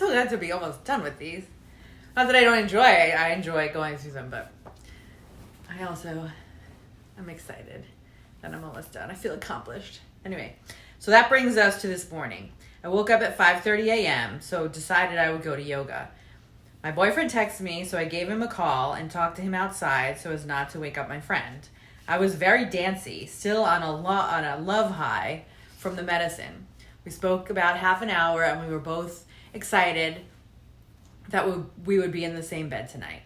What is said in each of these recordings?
so glad to be almost done with these. Not that I don't enjoy it. I enjoy going through them, but I also am excited that I'm almost done. I feel accomplished. Anyway, so that brings us to this morning. I woke up at 5:30 a.m., so decided I would go to yoga. My boyfriend texted me, so I gave him a call and talked to him outside so as not to wake up my friend. I was very dancy, still on a love high from the medicine. We spoke about half an hour, and we were both excited that we would be in the same bed tonight.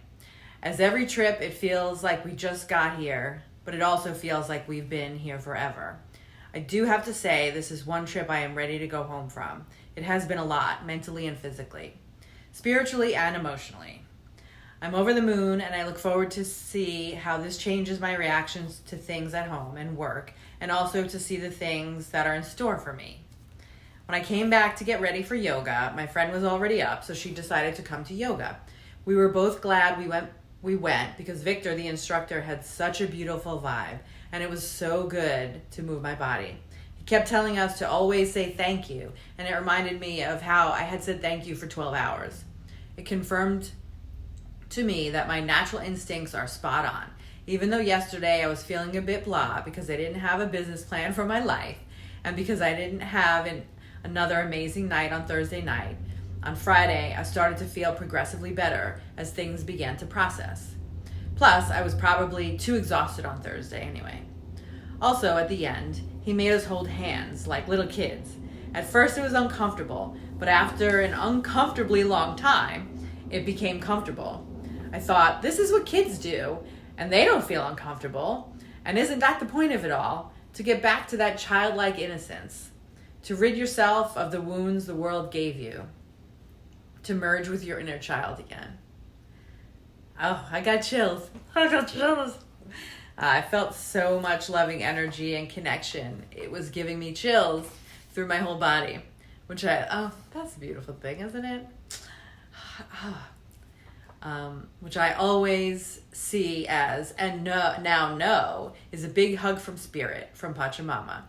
As every trip, it feels like we just got here, but it also feels like we've been here forever. I do have to say, this is one trip I am ready to go home from. It has been a lot, mentally and physically, spiritually and emotionally. I'm over the moon, and I look forward to see how this changes my reactions to things at home and work, and also to see the things that are in store for me. When I came back to get ready for yoga, my friend was already up, so she decided to come to yoga. We were both glad we went because Victor, the instructor, had such a beautiful vibe, and it was so good to move my body. He kept telling us to always say thank you, and it reminded me of how I had said thank you for 12 hours. It confirmed to me that my natural instincts are spot on. Even though yesterday I was feeling a bit blah because I didn't have a business plan for my life, and because I didn't have another amazing night on Thursday night, on Friday I started to feel progressively better as things began to process. Plus, I was probably too exhausted on Thursday anyway. Also, at the end, he made us hold hands like little kids. At first it was uncomfortable, but after an uncomfortably long time, it became comfortable. I thought, this is what kids do, and they don't feel uncomfortable. And isn't that the point of it all? To get back to that childlike innocence. To rid yourself of the wounds the world gave you. To merge with your inner child again. Oh, I got chills. I got chills. I felt so much loving energy and connection. It was giving me chills through my whole body. That's a beautiful thing, isn't it? Which I always see as, and now know, is a big hug from Spirit, from Pachamama.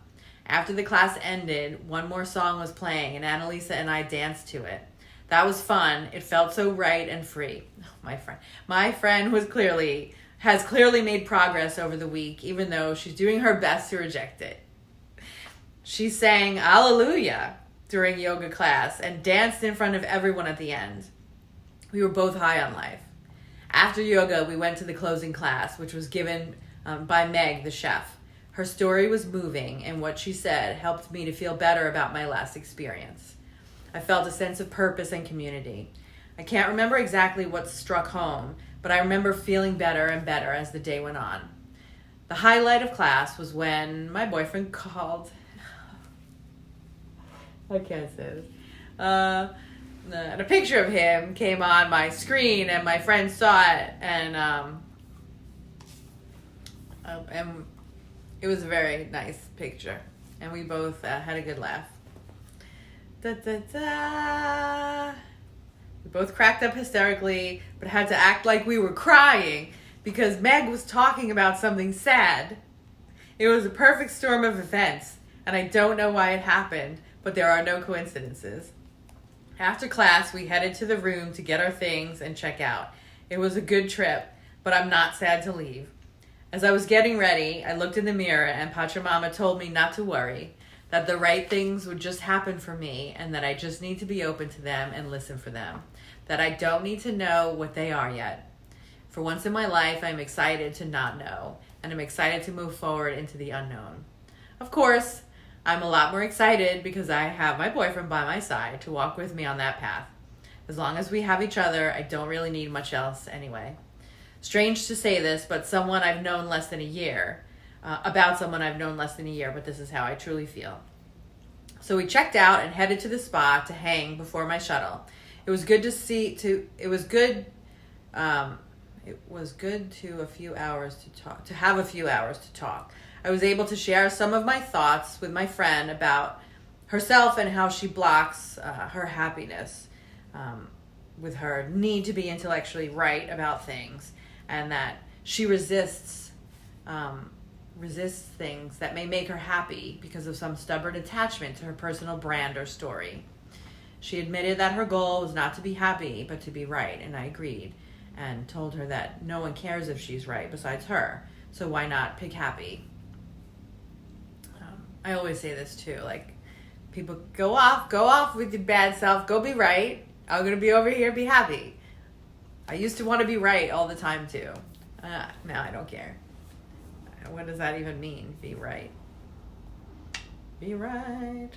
After the class ended, one more song was playing, and Annalisa and I danced to it. That was fun. It felt so right and free. Oh, my friend has clearly made progress over the week, even though she's doing her best to reject it. She sang Alleluia during yoga class and danced in front of everyone at the end. We were both high on life. After yoga, we went to the closing class, which was given by Meg, the chef. Her story was moving, and what she said helped me to feel better about my last experience. I felt a sense of purpose and community. I can't remember exactly what struck home, but I remember feeling better and better as the day went on. The highlight of class was when my boyfriend called. I can't say this. And a picture of him came on my screen, and my friend saw it, and it was a very nice picture, and we both had a good laugh. Da, da, da. We both cracked up hysterically, but had to act like we were crying because Meg was talking about something sad. It was a perfect storm of events, and I don't know why it happened, but there are no coincidences. After class, we headed to the room to get our things and check out. It was a good trip, but I'm not sad to leave. As I was getting ready, I looked in the mirror, and Pachamama told me not to worry, that the right things would just happen for me, and that I just need to be open to them and listen for them, that I don't need to know what they are yet. For once in my life, I'm excited to not know, and I'm excited to move forward into the unknown. Of course, I'm a lot more excited because I have my boyfriend by my side to walk with me on that path. As long as we have each other, I don't really need much else anyway. Strange to say this, but about someone I've known less than a year, but this is how I truly feel. So we checked out and headed to the spa to hang before my shuttle. It was good to have a few hours to talk. I was able to share some of my thoughts with my friend about herself and how she blocks her happiness with her need to be intellectually right about things, and that she resists things that may make her happy because of some stubborn attachment to her personal brand or story. She admitted that her goal was not to be happy, but to be right, and I agreed, and told her that no one cares if she's right besides her, so why not pick happy? I always say this too, like, people go off with your bad self, go be right. I'm going to be over here, be happy. I used to want to be right all the time too. Now I don't care. What does that even mean, be right? Be right.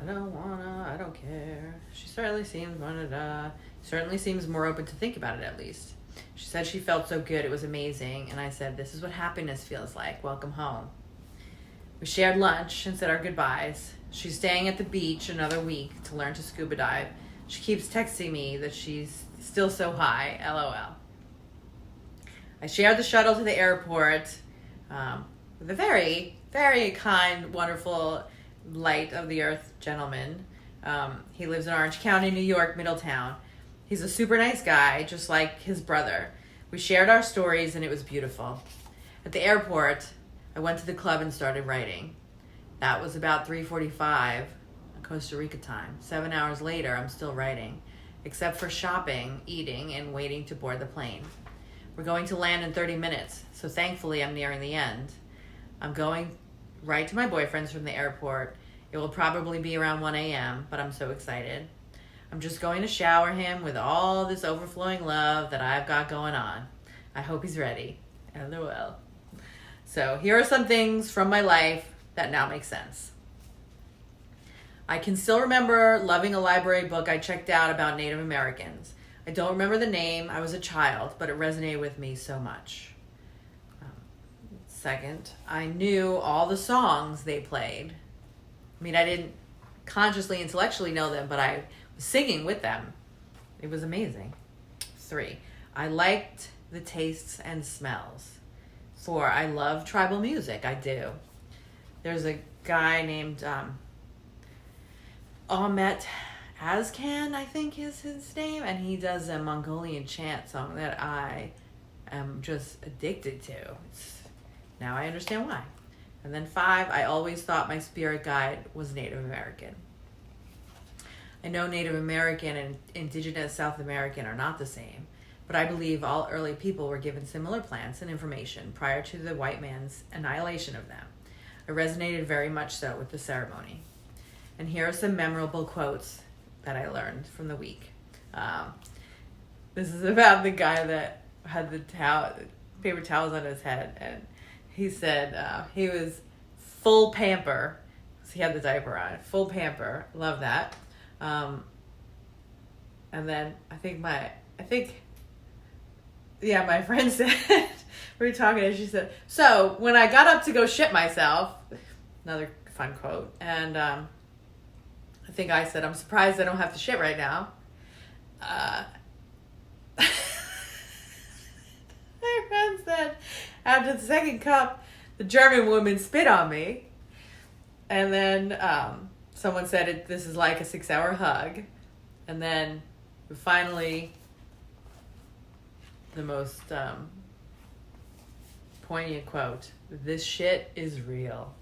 I don't care. She certainly seems more open to think about it, at least. She said she felt so good, it was amazing, and I said, this is what happiness feels like. Welcome home. We shared lunch and said our goodbyes. She's staying at the beach another week to learn to scuba dive. She keeps texting me that she's still so high, LOL. I shared the shuttle to the airport with a very, very kind, wonderful, light of the earth gentleman. He lives in Orange County, New York, Middletown. He's a super nice guy, just like his brother. We shared our stories and it was beautiful. At the airport, I went to the club and started writing. That was about 3:45 Costa Rica time. 7 hours later, I'm still writing, except for shopping, eating, and waiting to board the plane. We're going to land in 30 minutes, so thankfully I'm nearing the end. I'm going right to my boyfriend's from the airport. It will probably be around 1 a.m., but I'm so excited. I'm just going to shower him with all this overflowing love that I've got going on. I hope he's ready. LOL. So here are some things from my life that now make sense. I can still remember loving a library book I checked out about Native Americans. I don't remember the name. I was a child, but it resonated with me so much. Second, I knew all the songs they played. I mean, I didn't consciously, intellectually know them, but I was singing with them. It was amazing. 3, I liked the tastes and smells. 4, I love tribal music. I do. There's a guy named Ahmet Azkan, I think is his name, and he does a Mongolian chant song that I am just addicted to. Now I understand why. And then 5, I always thought my spirit guide was Native American. I know Native American and indigenous South American are not the same, but I believe all early people were given similar plants and information prior to the white man's annihilation of them. I resonated very much so with the ceremony. And here are some memorable quotes that I learned from the week. This is about the guy that had the paper towels on his head, and he said he was full pamper. So he had the diaper on. Full pamper. Love that. And then my friend said, we were talking and she said, so when I got up to go shit myself, another fun quote, and I think I said, I'm surprised I don't have to shit right now. My friend said, after the second cup, the German woman spit on me. And then someone said, this is like a 6-hour hug. And then finally, the most poignant quote, this shit is real.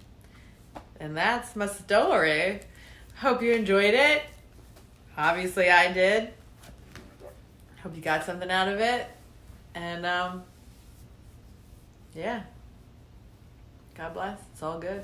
And that's my story. Hope you enjoyed it. Obviously I did. Hope you got something out of it. And yeah. God bless. It's all good.